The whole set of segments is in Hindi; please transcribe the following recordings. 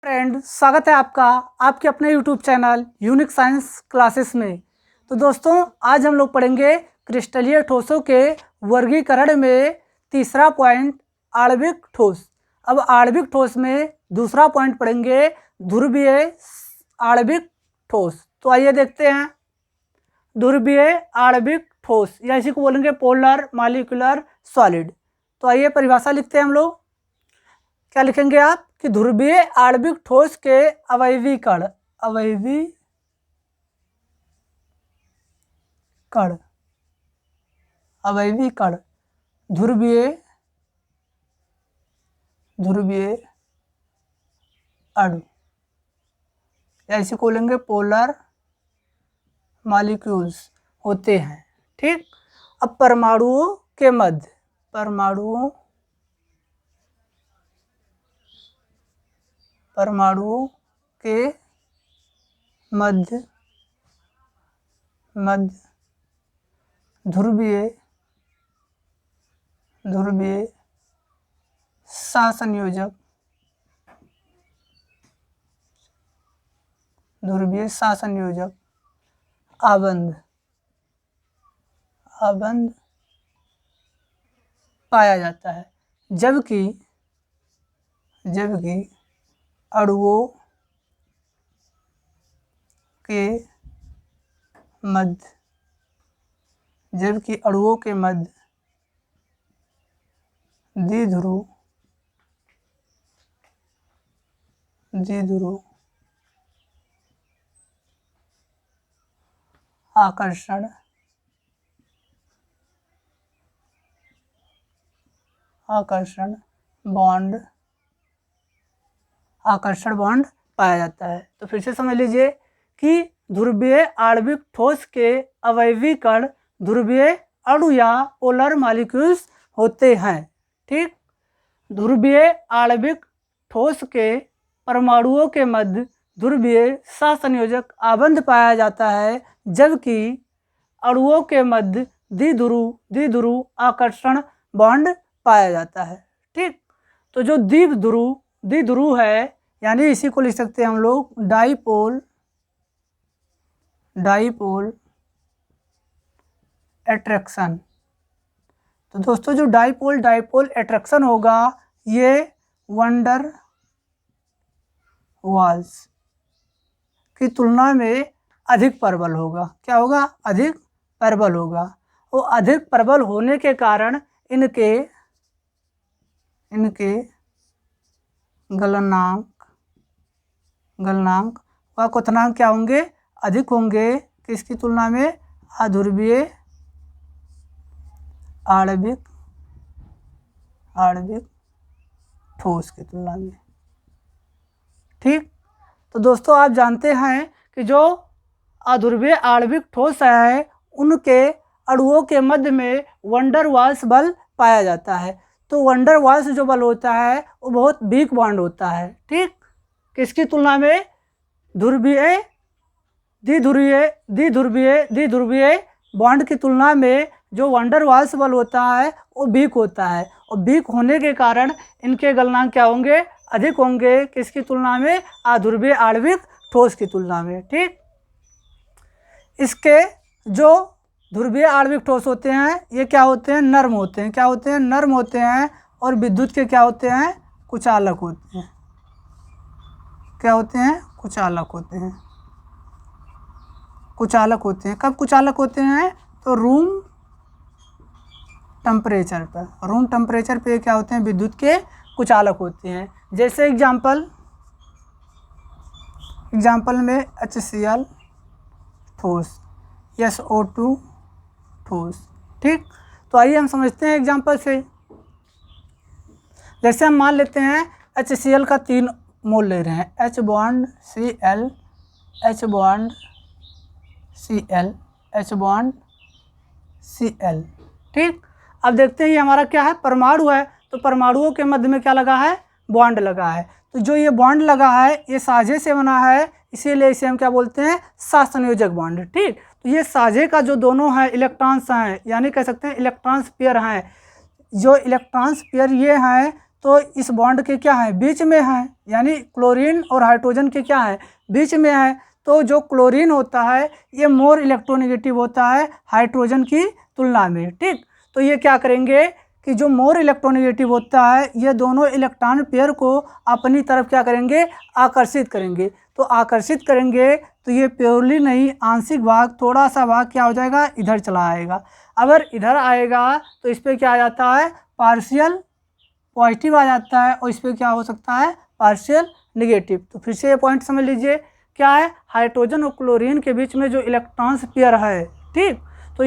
फ्रेंड, स्वागत है आपका आपके अपने YouTube channel unique science classes में। तो दोस्तों, आज हम लोग पढ़ेंगे क्रिस्टलीय ठोसों के वर्गीकरण में तीसरा पॉइंट आणविक ठोस। अब आणविक ठोस में दूसरा पॉइंट पढ़ेंगे ध्रुवीय आणविक ठोस। तो आइए देखते हैं ध्रुवीय आणविक ठोस, या इसी को बोलेंगे पोलर मॉलिक्यूलर सॉलिड। तो आइए परिभाषा लिखते हैं हम लोग। क्या लिखेंगे आप कि ध्रुवीय आणविक ठोस के अवयवी कण ध्रुवीय अणु, या इसी को बोलेंगे पोलर मॉलिक्यूल्स होते हैं। ठीक। अब परमाणुओं के मध्य ध्रुवीय सहसंयोजक आबंध पाया जाता है, जबकि अणुओं के मध्य द्विध्रुव आकर्षण बॉन्ड पाया जाता है। तो फिर से समझ लीजिए कि ध्रुवीय आणविक ठोस के अवयवी कण ध्रुवीय अणु या पोलर मॉलिक्यूल्स होते हैं। ठीक। ध्रुवीय आणविक ठोस के परमाणुओं के मध्य ध्रुवीय सहसंयोजक आबंध पाया जाता है, जबकि अणुओं के मध्य द्विध्रुव आकर्षण बॉन्ड पाया जाता है। ठीक। तो जो द्विध्रुव है, यानी इसी को लिख सकते हैं हम लोग डाइपोल अट्रैक्शन। तो दोस्तों, जो डाइपोल अट्रैक्शन होगा, ये वंडर वाल्स की तुलना में अधिक प्रबल होगा। क्या होगा? अधिक प्रबल होगा। और अधिक प्रबल होने के कारण इनके गलनांक व क्वथनांक क्या होंगे? अधिक होंगे। किसकी तुलना में? अध्रुवीय आणविक ठोस की तुलना में। ठीक। तो दोस्तों, आप जानते हैं कि जो अध्रुवीय आणविक ठोस है, उनके अणुओं के मध्य में वंडर वाल्स बल पाया जाता है। तो वंडर वाल्स जो बल होता है वो बहुत वीक बॉन्ड होता है। ठीक। किसकी तुलना में? द्विध्रुवीय बॉन्ड की तुलना में जो वंडर वाल्स बल होता है वो वीक होता है। और वीक होने के कारण इनके गलनांक क्या होंगे? अधिक होंगे। किसकी तुलना में? अध्रुवीय आणविक ठोस की तुलना में। ठीक। इसके जो ध्रुवीय आणविक ठोस होते हैं, ये क्या होते हैं? नर्म होते हैं। क्या होते हैं? नर्म होते हैं। और विद्युत के क्या होते हैं? कुचालक होते हैं। क्या होते हैं? कुचालक होते हैं। कब कुचालक होते हैं? तो रूम टेम्परेचर पे क्या होते हैं? विद्युत के कुचालक होते हैं। जैसे एग्जाम्पल में HCl ठोस, SO2 ठोस। ठीक। तो आइए हम समझते हैं एग्जाम्पल से। जैसे हम मान लेते हैं HCl का 3 मोल ले रहे हैं। H bond Cl, H bond Cl, H bond Cl। ठीक। अब देखते हैं ये हमारा क्या है? परमाणु है। तो परमाणुओं के मध्य में क्या लगा है? बॉन्ड लगा है। तो जो ये बॉन्ड लगा है, ये साझे से बना है, इसीलिए इसे हम क्या बोलते हैं? सहसंयोजक बॉन्ड। ठीक। तो ये साझे का जो दोनों हैं इलेक्ट्रॉन्स हैं, यानी कह सकते हैं इलेक्ट्रॉन्स पेयर हैं। जो इलेक्ट्रॉन्स पेयर ये हैं, तो इस बॉन्ड के क्या है, बीच में है, यानी क्लोरीन और हाइड्रोजन के क्या है, बीच में है। तो जो क्लोरीन होता है ये मोर इलेक्ट्रोनेगेटिव होता है हाइड्रोजन की तुलना में। ठीक, तो ये क्या करेंगे कि जो मोर इलेक्ट्रोनेगेटिव होता है ये दोनों इलेक्ट्रॉन पेयर को अपनी तरफ क्या करेंगे, आकर्षित करेंगे। तो आकर्षित करेंगे तो ये प्योरली नहीं, आंशिक भाग, थोड़ा सा भाग क्या हो जाएगा, इधर चला आएगा। अगर इधर आएगा तो इस पर क्या आ जाता है, पार्शियल पॉजिटिव आ जाता है, और इस पर क्या हो सकता है, पार्शियल नेगेटिव। तो फिर से ये पॉइंट समझ लीजिए, क्या है, हाइड्रोजन और क्लोरीन के बीच में जो इलेक्ट्रॉन्स पेयर है, ठीक, तो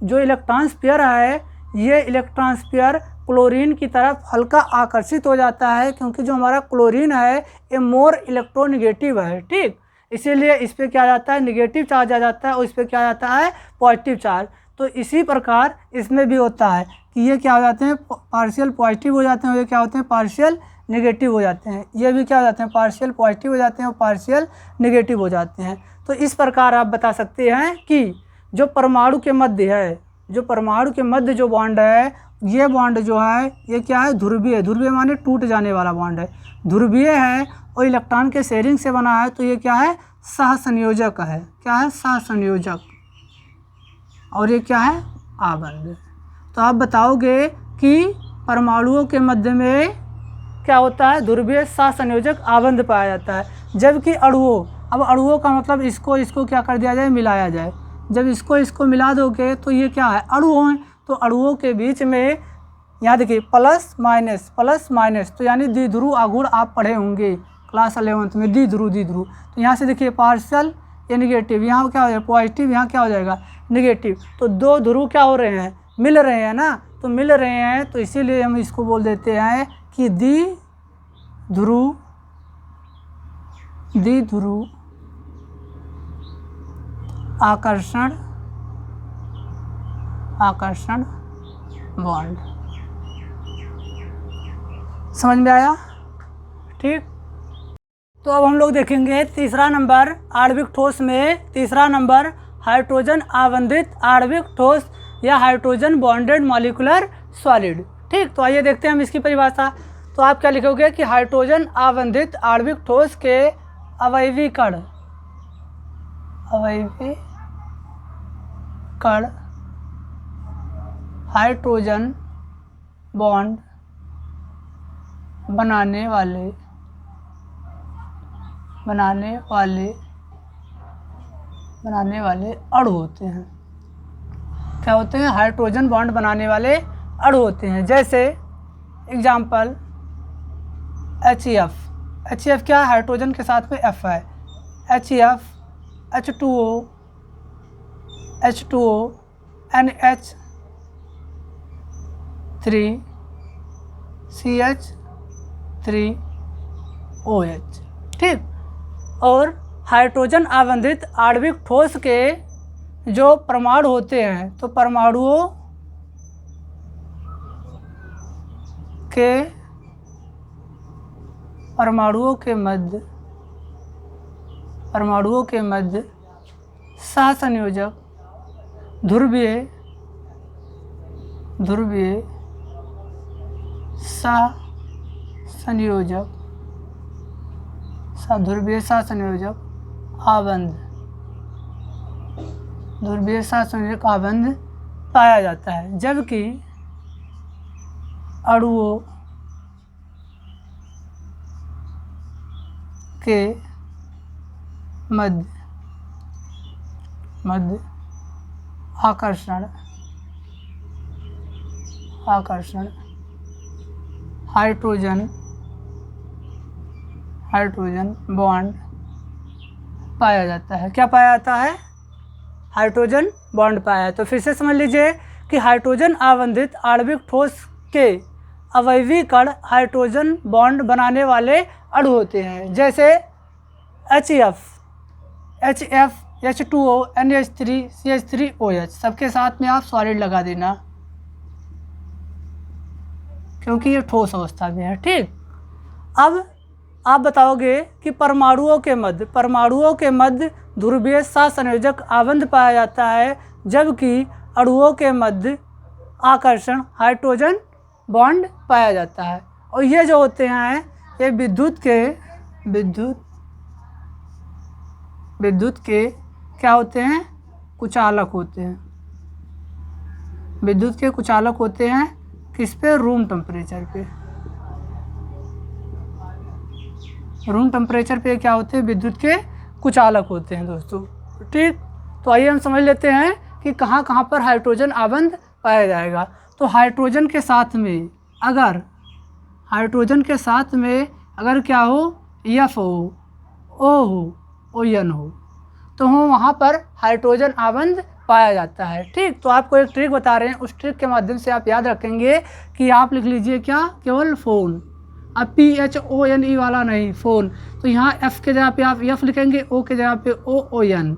जो इलेक्ट्रॉन्स पेयर है ये इलेक्ट्रॉन्स पेयर क्लोरीन की तरफ हल्का आकर्षित हो जाता है, क्योंकि जो हमारा क्लोरीन है ये मोर इलेक्ट्रोनेगेटिव है। ठीक, इसीलिए इस पर क्या आ जाता है, निगेटिव चार्ज आ जाता है, और इस पर क्या आ जाता है, पॉजिटिव चार्ज। तो इसी प्रकार इसमें भी होता है कि ये क्या हो जाते हैं, पार्शियल पॉजिटिव हो जाते हैं, और ये क्या होते हैं, पार्शियल नेगेटिव हो जाते हैं। ये भी क्या हो जाते हैं, पार्शियल पॉजिटिव हो जाते हैं और पार्शियल नेगेटिव हो जाते हैं। तो इस प्रकार आप बता सकते हैं कि जो परमाणु के मध्य है, जो परमाणु के मध्य जो बॉन्ड है, ये बॉन्ड जो है ये क्या है, ध्रुवीय। ध्रुवीय माने टूट जाने वाला बॉन्ड है, ध्रुवीय है और इलेक्ट्रॉन के शेयरिंग से बना है। तो ये क्या है, सहसंयोजक है। क्या है, सहसंयोजक। और ये क्या है, आबंध। तो आप बताओगे कि परमाणुओं के मध्य में क्या होता है, ध्रुवीय सहसंयोजक आबंध पाया जाता है। जबकि अणुओं, अब अणुओं का मतलब इसको क्या कर दिया जाए, मिलाया जाए। जब इसको मिला दोगे तो ये क्या है, अणु हैं। तो अणुओं के बीच में यहाँ देखिए प्लस माइनस, तो यानी द्विध्रुव आघूर्ण आप पढ़े होंगे क्लास 11th में, द्विध्रुव। तो यहाँ से देखिए पार्शियल या निगेटिव, यहाँ क्या हो जाएगा, पॉजिटिव, यहाँ क्या हो जाएगा, निगेटिव। तो दो ध्रुव क्या हो रहे हैं, मिल रहे हैं ना, तो मिल रहे हैं, तो इसीलिए हम इसको बोल देते हैं कि द्विध्रुव आकर्षण बॉन्ड। समझ में आया? ठीक, तो अब हम लोग देखेंगे तीसरा नंबर आणविक ठोस में, तीसरा नंबर हाइड्रोजन आवंधित आणविक ठोस या हाइड्रोजन बॉन्डेड मॉलिक्यूलर सॉलिड। ठीक, तो आइए देखते हैं हम इसकी परिभाषा। तो आप क्या लिखोगे कि हाइड्रोजन आवंधित आणविक ठोस के अवयवी कण हाइड्रोजन बॉन्ड बनाने वाले अणु होते हैं। क्या होते हैं, हाइड्रोजन बॉन्ड बनाने वाले अणु होते हैं। जैसे एग्जाम्पल HEF क्या है, हाइड्रोजन के साथ में F है, HEF, H2O, NH3 CH3OH। ठीक, और हाइड्रोजन आवंधित आणविक ठोस के जो परमाणु होते हैं, तो परमाणुओं के मध्य सहसंयोजक ध्रुवीय सहसंयोजक आबंध पाया जाता है। जबकि अणुओं के मध्य आकर्षण हाइड्रोजन बॉन्ड पाया जाता है। क्या पाया जाता है, हाइड्रोजन बॉन्ड पाया है। तो फिर से समझ लीजिए कि हाइड्रोजन आवंधित आणविक ठोस के अवयवी कण हाइड्रोजन बॉन्ड बनाने वाले अणु होते हैं। जैसे HEF, H2O, NH3 CH3OH, सबके साथ में आप सॉलिड लगा देना, क्योंकि ये ठोस अवस्था में है। ठीक, अब आप बताओगे कि परमाणुओं के मध्य ध्रुवीय सहसंयोजक आबंध पाया जाता है, जबकि अणुओं के मध्य आकर्षण हाइड्रोजन बॉन्ड पाया जाता है। और ये जो होते हैं ये विद्युत के क्या होते हैं, कुचालक होते हैं। विद्युत के कुचालक होते हैं किस पे, रूम टेम्परेचर पे। रूम टेम्परेचर पे क्या होते हैं, विद्युत के कुचालक होते हैं दोस्तों। ठीक, तो आइए हम समझ लेते हैं कि कहाँ कहाँ पर हाइड्रोजन आबंध पाया जाएगा। तो हाइड्रोजन के साथ में अगर क्या हो, एफ हो, ओ हो, ओ एन हो, तो वहाँ पर हाइड्रोजन आबंध पाया जाता है। ठीक, तो आपको एक ट्रिक बता रहे हैं, उस ट्रिक के माध्यम से आप याद रखेंगे कि आप लिख लीजिए क्या, केवल फ़ोन। अब PHONE वाला नहीं, फ़ोन। तो यहाँ F के जगह पे आप F लिखेंगे, O के जगह पे OON।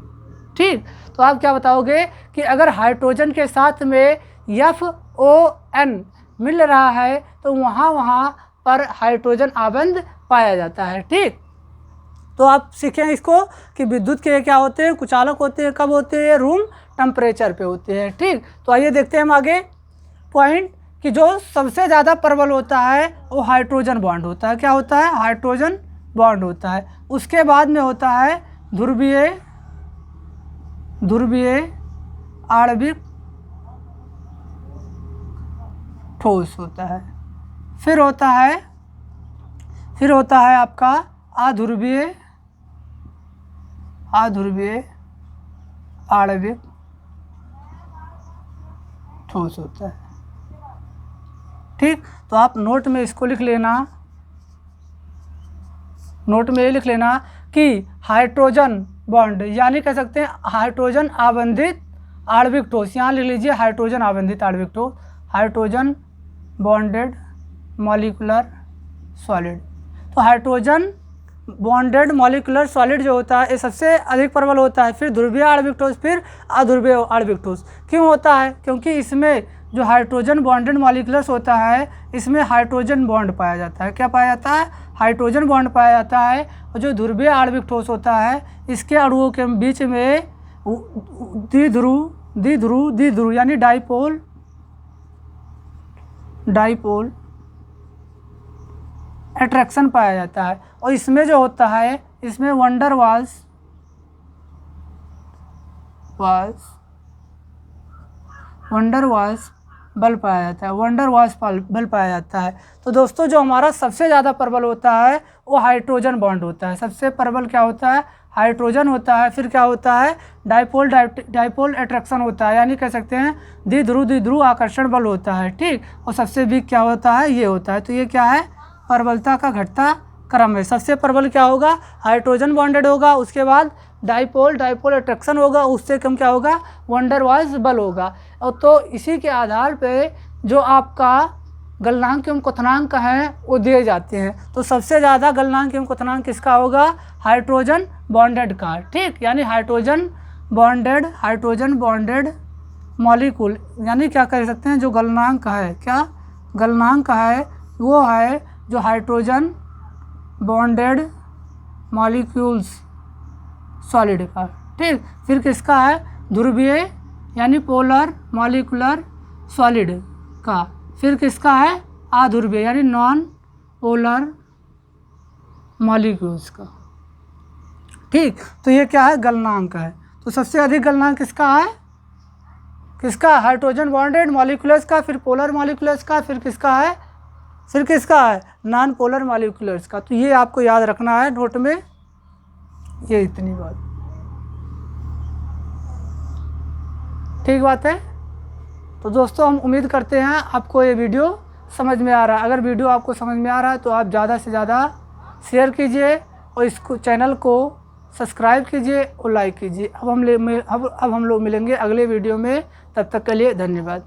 ठीक, तो आप क्या बताओगे कि अगर हाइड्रोजन के साथ में FON मिल रहा है तो वहाँ पर हाइड्रोजन आबंध पाया जाता है। ठीक, तो आप सीखें इसको कि विद्युत के क्या होते हैं, कुचालक होते हैं, कब होते हैं, रूम टेम्परेचर पे होते हैं। ठीक, तो आइए देखते हैं हम आगे पॉइंट कि जो सबसे ज़्यादा प्रबल होता है वो हाइड्रोजन बॉन्ड होता है। क्या होता है, हाइड्रोजन बॉन्ड होता है। उसके बाद में होता है ध्रुवीय आणविक ठोस होता है। फिर होता है आपका अध्रुवीय आणविक ठोस होता है। ठीक, तो आप नोट में इसको लिख लेना, नोट में ये लिख लेना कि हाइड्रोजन बॉन्ड यानी कह सकते हैं हाइड्रोजन आबंधित आणविक ठोस। यहाँ लिख लीजिए हाइड्रोजन आबंधित आणविक ठोस, हाइड्रोजन बॉन्डेड मॉलिक्यूलर सॉलिड। तो हाइड्रोजन बॉन्डेड मॉलिक्यूलर सॉलिड जो होता है ये सबसे अधिक प्रबल होता है। फिर ध्रुवीय आणविक ठोस, फिर अध्रुवीय आणविक ठोस। क्यों होता है, क्योंकि इसमें जो हाइड्रोजन बॉन्डेड मॉलिक्यूलर्स होता है इसमें हाइड्रोजन बॉन्ड पाया जाता है। क्या पाया जाता है, हाइड्रोजन बॉन्ड पाया जाता है। और जो ध्रुवीय आणविक ठोस होता है इसके अणुओं के बीच में द्विध्रुव यानी डाइपोल अट्रैक्शन पाया जाता है। और इसमें जो होता है इसमें वंडर वाल्स बल पाया जाता है, वंडर वाल्स बल पाया जाता है। तो दोस्तों जो हमारा सबसे ज़्यादा प्रबल होता है वो हाइड्रोजन बॉन्ड होता है। सबसे प्रबल क्या होता है, हाइड्रोजन होता है। फिर क्या होता है, डाइपोल अट्रैक्शन होता है, यानी कह सकते हैं द्विध्रुव आकर्षण बल होता है। ठीक, और सबसे वीक क्या होता है, ये होता है। तो ये क्या है, प्रबलता का घटता क्रम है। सबसे प्रबल क्या होगा, हाइड्रोजन बॉन्डेड होगा, उसके बाद डाइपोल अट्रैक्शन होगा, उससे कम क्या होगा, वंडर वाल्स बल होगा। और तो इसी के आधार पे जो आपका गलनांक एवं क्वथनांक है वो दिए जाते हैं। तो सबसे ज़्यादा गलनांक एवं क्वथनांक किसका होगा, हाइड्रोजन बॉन्डेड का। ठीक, यानी हाइड्रोजन बॉन्डेड मॉलिक्यूल, यानी क्या कह सकते हैं जो गलनांक है, क्या गलनांक है वो है जो हाइड्रोजन बॉन्डेड मॉलिक्यूल्स सॉलिड का। ठीक, फिर किसका है, ध्रुवीय यानी पोलर मॉलिक्यूलर सॉलिड का। फिर किसका है, अध्रुवीय यानी नॉन पोलर मॉलिक्यूल्स का। ठीक, तो ये क्या है, गलनांक है। तो सबसे अधिक गलनांक किसका है, हाइड्रोजन बॉन्डेड मॉलिक्यूलर्स का, फिर पोलर मॉलिक्यूलर्स का, फिर किसका है नॉन पोलर मॉलिक्यूलर्स का। तो ये आपको याद रखना है नोट में, ये इतनी बात। ठीक बात है। तो दोस्तों हम उम्मीद करते हैं आपको ये वीडियो समझ में आ रहा है। अगर वीडियो आपको समझ में आ रहा है तो आप ज़्यादा से ज़्यादा शेयर कीजिए और इसको चैनल को सब्सक्राइब कीजिए और लाइक कीजिए। अब हम लोग मिलेंगे अगले वीडियो में, तब तक के लिए धन्यवाद।